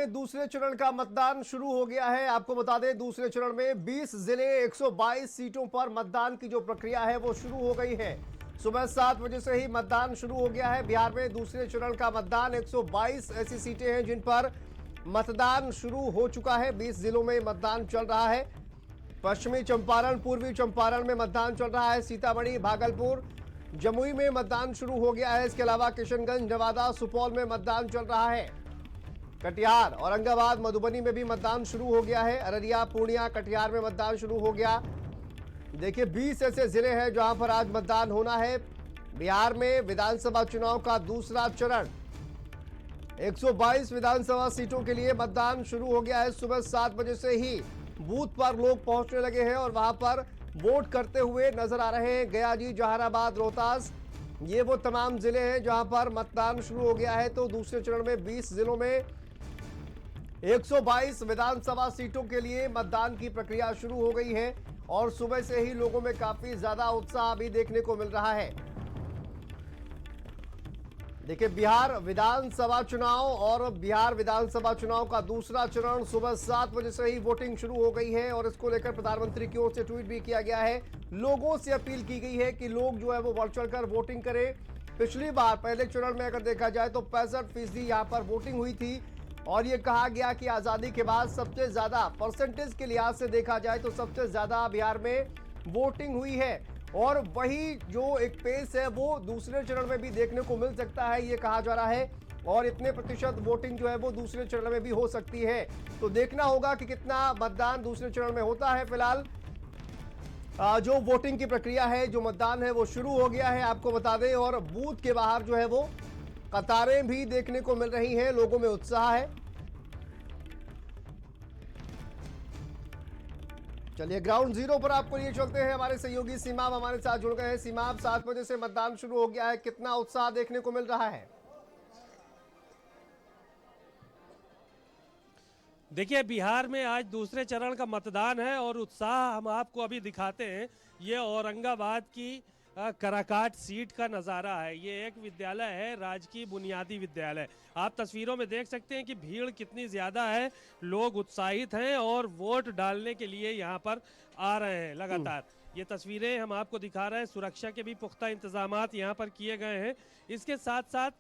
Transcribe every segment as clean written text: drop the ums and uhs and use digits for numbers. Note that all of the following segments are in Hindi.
में दूसरे चरण का मतदान शुरू हो गया है। आपको बता दें, दूसरे चरण में 20 जिले 122 सीटों पर मतदान की जो प्रक्रिया है वो शुरू हो गई है। सुबह 7 बजे से ही मतदान शुरू हो गया है। बिहार में दूसरे चरण का मतदान 122 ऐसी सीटें हैं जिन पर मतदान शुरू हो चुका है। 20 जिलों में मतदान चल रहा है। पश्चिमी चंपारण, पूर्वी चंपारण में मतदान चल रहा है। सीतामढ़ी, भागलपुर, जमुई में मतदान शुरू हो गया है। इसके अलावा किशनगंज, नवादा, सुपौल में मतदान चल रहा है। कटिहार, औरंगाबाद, मधुबनी में भी मतदान शुरू हो गया है। अररिया, पूर्णिया, कटिहार में मतदान शुरू हो गया। देखिए, 20 ऐसे जिले हैं जहां पर आज मतदान होना है। बिहार में विधानसभा चुनाव का दूसरा चरण 122 विधानसभा सीटों के लिए मतदान शुरू हो गया है। सुबह 7 बजे से ही बूथ पर लोग पहुंचने लगे हैं और वहां पर वोट करते हुए नजर आ रहे हैं। गयाजी, जहानाबाद, रोहतास, ये वो तमाम जिले हैं जहां पर मतदान शुरू हो गया है। तो दूसरे चरण में 20 जिलों में 122 विधानसभा सीटों के लिए मतदान की प्रक्रिया शुरू हो गई है और सुबह से ही लोगों में काफी ज्यादा उत्साह भी देखने को मिल रहा है। देखिए, बिहार विधानसभा चुनाव का दूसरा चरण सुबह 7 बजे से ही वोटिंग शुरू हो गई है और इसको लेकर प्रधानमंत्री की ओर से ट्वीट भी किया गया है। लोगों से अपील की गई है कि लोग जो है वो बढ़ चढ़कर वोटिंग करें। पिछली बार पहले चरण में अगर देखा जाए तो 65% यहां पर वोटिंग हुई थी और ये कहा गया कि आजादी के बाद सबसे ज्यादा परसेंटेज के लिहाज से देखा जाए तो सबसे ज्यादा बिहार में वोटिंग हुई है और वही जो एक पेस है वो दूसरे चरण में भी देखने को मिल सकता है, ये कहा जा रहा है। और इतने प्रतिशत वोटिंग जो है वो दूसरे चरण में भी हो सकती है। तो देखना होगा कि कितना मतदान दूसरे चरण में होता है। फिलहाल जो वोटिंग की प्रक्रिया है, जो मतदान है वो शुरू हो गया है, आपको बता दें। और बूथ के बाहर जो है वो कतारें भी देखने को मिल रही हैं, लोगों में उत्साह है। चलिए, ग्राउंड जीरो पर आपको लिए चलते हैं। हमारे सहयोगी सीमाब हमारे साथ जुड़ गए हैं। सीमाब, 7 बजे से मतदान शुरू हो गया है, कितना उत्साह देखने को मिल रहा है? देखिए, बिहार में आज दूसरे चरण का मतदान है और उत्साह हम आपको अभी दिखाते हैं। ये औरंगाबाद की कराकाट सीट का नज़ारा है। ये एक विद्यालय है, राजकीय बुनियादी विद्यालय। आप तस्वीरों में देख सकते हैं कि भीड़ कितनी ज़्यादा है। लोग उत्साहित हैं और वोट डालने के लिए यहाँ पर आ रहे हैं लगातार। ये तस्वीरें हम आपको दिखा रहे हैं। सुरक्षा के भी पुख्ता इंतजामात यहाँ पर किए गए हैं। इसके साथ साथ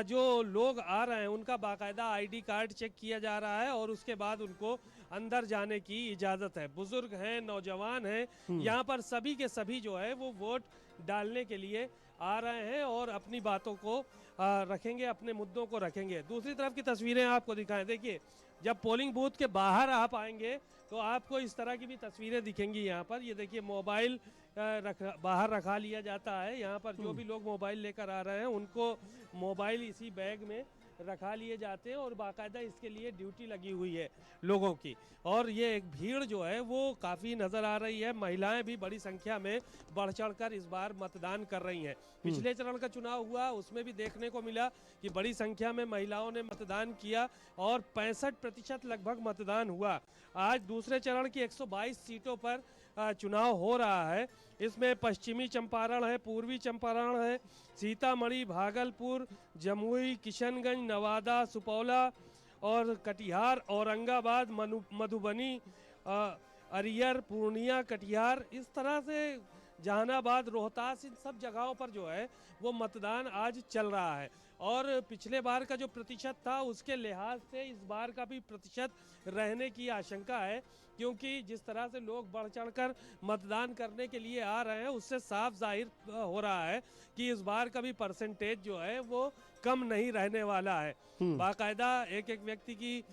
जो लोग आ रहे हैं उनका बाकायदा आईडी कार्ड चेक किया जा रहा है और उसके बाद उनको अंदर जाने की इजाज़त है। बुजुर्ग हैं, नौजवान हैं, यहाँ पर सभी के सभी जो है वो वोट डालने के लिए आ रहे हैं और अपनी बातों को रखेंगे, अपने मुद्दों को रखेंगे। दूसरी तरफ की तस्वीरें आपको दिखाएं। देखिए, जब पोलिंग बूथ के बाहर आप आएंगे तो आपको इस तरह की भी तस्वीरें दिखेंगी। यहाँ पर ये देखिए, मोबाइल बाहर रखा लिया जाता है। यहाँ पर जो भी लोग मोबाइल लेकर आ रहे हैं उनको मोबाइल इसी बैग में रखा लिए जाते हैं और बाकायदा इसके लिए ड्यूटी लगी हुई है लोगों की। और ये एक भीड़ जो है वो काफ़ी नज़र आ रही है। महिलाएं भी बड़ी संख्या में बढ़ चढ़कर इस बार मतदान कर रही हैं। पिछले चरण का चुनाव हुआ, उसमें भी देखने को मिला कि बड़ी संख्या में महिलाओं ने मतदान किया और 65% लगभग मतदान हुआ। आज दूसरे चरण की 122 सीटों पर चुनाव हो रहा है। इसमें पश्चिमी चंपारण है, पूर्वी चंपारण है, सीतामढ़ी, भागलपुर, जमुई, किशनगंज, नवादा, सुपौला और कटिहार, औरंगाबाद, मधुबनी, अरियर, पूर्णिया, कटिहार, इस तरह से जहानाबाद, रोहतास, इन सब जगहों पर जो है वो मतदान आज चल रहा है। और पिछले बार का जो प्रतिशत था उसके लिहाज से इस बार का भी प्रतिशत रहने की आशंका है, क्योंकि जिस तरह से लोग बढ़ चढ़कर मतदान करने के लिए आ रहे हैं उससे साफ जाहिर हो रहा है कि इस बार का भी परसेंटेज जो है वो कम नहीं रहने वाला है। बाकायदा एक एक व्यक्ति की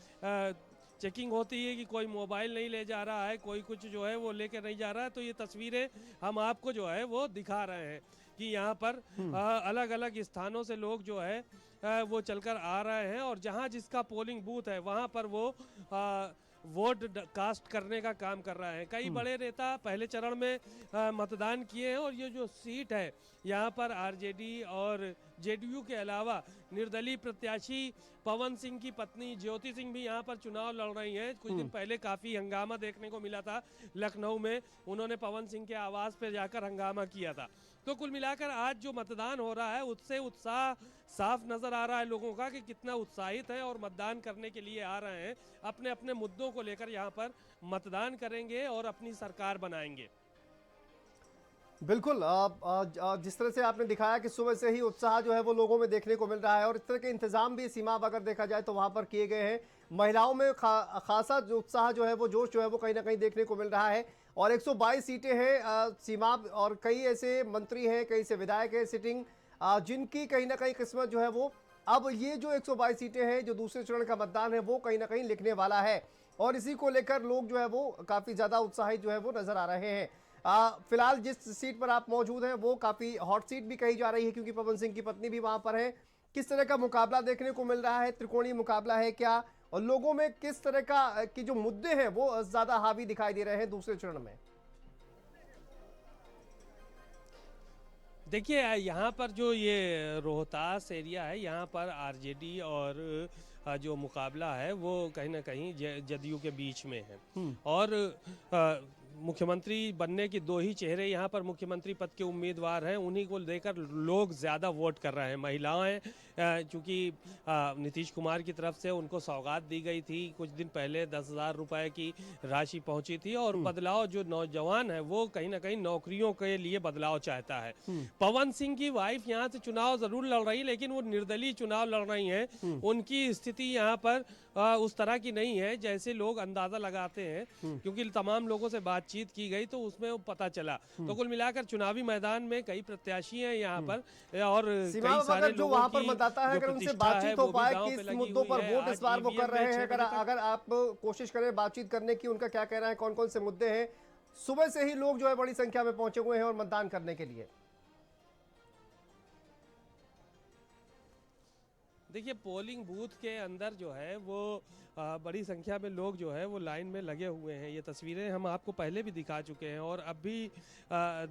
चेकिंग होती है कि कोई मोबाइल नहीं ले जा रहा है, कोई कुछ जो है वो लेकर नहीं जा रहा है। तो ये तस्वीरें हम आपको जो है वो दिखा रहे हैं कि यहाँ पर अलग अलग स्थानों से लोग जो है वो चलकर आ रहे हैं और जहाँ जिसका पोलिंग बूथ है वहाँ पर वो वोट कास्ट करने का काम कर रहा है। कई बड़े नेता पहले चरण में मतदान किए हैं और ये जो सीट है यहाँ पर आरजेडी और जेडीयू के अलावा निर्दलीय प्रत्याशी पवन सिंह की पत्नी ज्योति सिंह भी यहाँ पर चुनाव लड़ रही हैं। कुछ दिन पहले काफ़ी हंगामा देखने को मिला था लखनऊ में, उन्होंने पवन सिंह के आवास पर जाकर हंगामा किया था। तो कुल मिलाकर आज जो मतदान हो रहा है उससे उत्साह साफ नजर आ रहा है लोगों का कि कितना उत्साहित है और मतदान करने के लिए आ रहे हैं, अपने अपने मुद्दों को लेकर यहाँ पर मतदान करेंगे और अपनी सरकार बनाएंगे। बिल्कुल जिस तरह से आपने दिखाया कि सुबह से ही उत्साह जो है वो लोगों में देखने को मिल रहा है और इस तरह के इंतजाम भी सीमा अब अगर देखा जाए तो वहां पर किए गए हैं। महिलाओं में खासा जो उत्साह जो है वो जोश जो है वो कहीं ना कहीं देखने को मिल रहा है और 122 सीटें हैं सीमा और कई ऐसे मंत्री हैं, कई ऐसे विधायक हैं सिटिंग जिनकी कहीं ना कहीं किस्मत जो है वो अब ये जो 122 सीटें हैं जो दूसरे चरण का मतदान है वो कहीं ना कहीं लिखने वाला है और इसी को लेकर लोग जो है वो काफी ज्यादा उत्साहित जो है वो नजर आ रहे हैं। फिलहाल जिस सीट पर आप मौजूद हैं वो काफी हॉट सीट भी कही जा रही है क्योंकि पवन सिंह की पत्नी भी वहां पर है। किस तरह का मुकाबला देखने को मिल रहा है, त्रिकोणीय मुकाबला है क्या और लोगों में किस तरह का की जो मुद्दे हैं वो ज्यादा हावी दिखाई दे रहे हैं दूसरे चरण में? देखिए यहाँ पर जो ये रोहतास एरिया है यहाँ पर आरजेडी और जो मुकाबला है वो कहीं ना कहीं जदयू के बीच में है और मुख्यमंत्री बनने के दो ही चेहरे यहाँ पर मुख्यमंत्री पद के उम्मीदवार हैं, उन्हीं को लेकर लोग ज़्यादा वोट कर रहे हैं। महिलाएं चूँकि नीतीश कुमार की तरफ से उनको सौगात दी गई थी, कुछ दिन पहले 10,000 रुपए की राशि पहुंची थी और बदलाव जो नौजवान है वो कहीं ना कहीं नौकरियों के लिए बदलाव चाहता है। पवन सिंह की वाइफ यहाँ से चुनाव जरूर लड़ रही है लेकिन वो निर्दलीय चुनाव लड़ रही हैं। उनकी स्थिति यहाँ पर उस तरह की नहीं है जैसे लोग अंदाजा लगाते हैं क्योंकि तमाम लोगों से बातचीत की गई तो उसमें वो पता चला। तो कुल मिलाकर चुनावी मैदान में कई प्रत्याशी हैं यहाँ पर और कई सारे जो वहाँ पर मतदाता है अगर उनसे बातचीत हो पाए किस मुद्दों पर वोट इस बार वो कर रहे हैं, अगर आप कोशिश करें बातचीत करने की, उनका क्या कहना है, कौन कौन से मुद्दे हैं? सुबह से ही लोग जो है बड़ी संख्या में पहुंचे हुए हैं और मतदान करने के लिए। देखिए पोलिंग बूथ के अंदर जो है वो बड़ी संख्या में लोग जो है वो लाइन में लगे हुए हैं। ये तस्वीरें हम आपको पहले भी दिखा चुके हैं और अब भी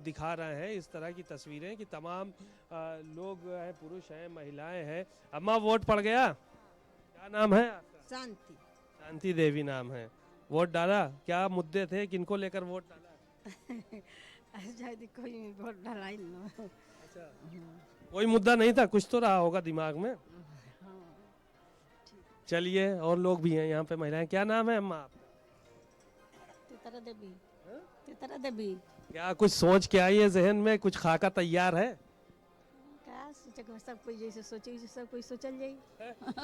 दिखा रहे हैं इस तरह की तस्वीरें कि तमाम लोग हैं, पुरुष हैं, महिलाएं हैं। अम्मा वोट पड़ गया? क्या नाम है आपका? शांति। शांति देवी नाम है। वोट डाला? क्या मुद्दे थे, किनको लेकर वोट डाला? कोई वोट डाला ही नहीं। अच्छा, कोई मुद्दा नहीं था, कुछ तो रहा होगा दिमाग में। चलिए और लोग भी हैं यहाँ पे, महिलाएं। क्या नाम है अम्मा आपका? तितरा देवी। तितरा देवी। क्या कुछ सोच के आई है जहन में, कुछ खाका तैयार है? क्या सोचे, सब कोई जैसे सोचे सब कोई सोचल जाई।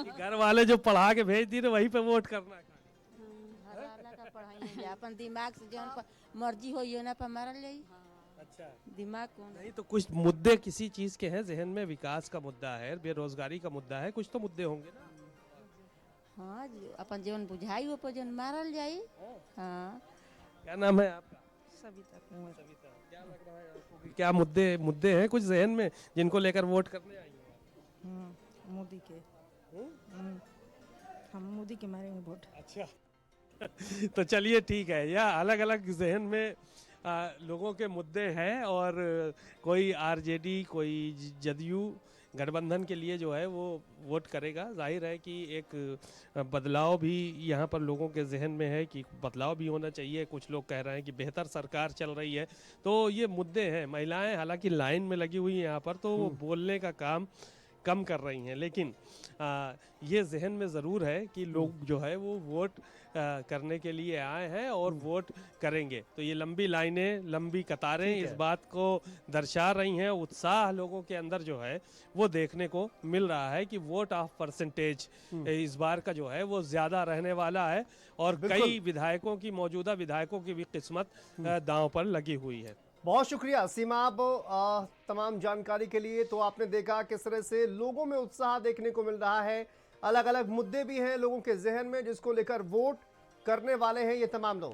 घर वाले जो पढ़ा के भेज दिए वहीं पे वोट करना है। अपन दिमाग से जो मर्जी हो ना पर मारल जाई। अच्छा, दिमाग कौन नहीं तो कुछ मुद्दे किसी चीज के हैं जहन में, विकास का मुद्दा है, बेरोजगारी का मुद्दा है, कुछ तो मुद्दे होंगे ना। हाँ अपन जीवन बुझाई वो पर मारल जाई। हाँ। क्या नाम है आपका? सविता। सविता। क्या लग रहा है आपको क्या मुद्दे हैं कुछ जहन में जिनको लेकर वोट करने आई हैं? मोदी के। हम मोदी के मारेंगे वोट। अच्छा तो चलिए ठीक है, या अलग अलग जहन में लोगों के मुद्दे हैं और कोई आरजेडी, कोई जदयू गठबंधन के लिए जो है वो वोट करेगा। जाहिर है कि एक बदलाव भी यहाँ पर लोगों के जहन में है कि बदलाव भी होना चाहिए। कुछ लोग कह रहे हैं कि बेहतर सरकार चल रही है, तो ये मुद्दे हैं। महिलाएं हालांकि लाइन में लगी हुई हैं यहाँ पर, तो वो बोलने का काम कम कर रही हैं, लेकिन ये जहन में ज़रूर है कि लोग जो है वो वोट करने के लिए आए हैं और वोट करेंगे। तो ये लंबी लाइनें, लंबी कतारें इस बात को दर्शा रही हैं। उत्साह लोगों के अंदर जो है वो देखने को मिल रहा है कि वोट ऑफ परसेंटेज इस बार का जो है वो ज़्यादा रहने वाला है और कई विधायकों की, मौजूदा विधायकों की भी किस्मत दांव पर लगी हुई है। बहुत शुक्रिया सीमा आप तमाम जानकारी के लिए। तो आपने देखा किस तरह से लोगों में उत्साह देखने को मिल रहा है, अलग अलग मुद्दे भी हैं लोगों के जहन में जिसको लेकर वोट करने वाले हैं ये तमाम लोग।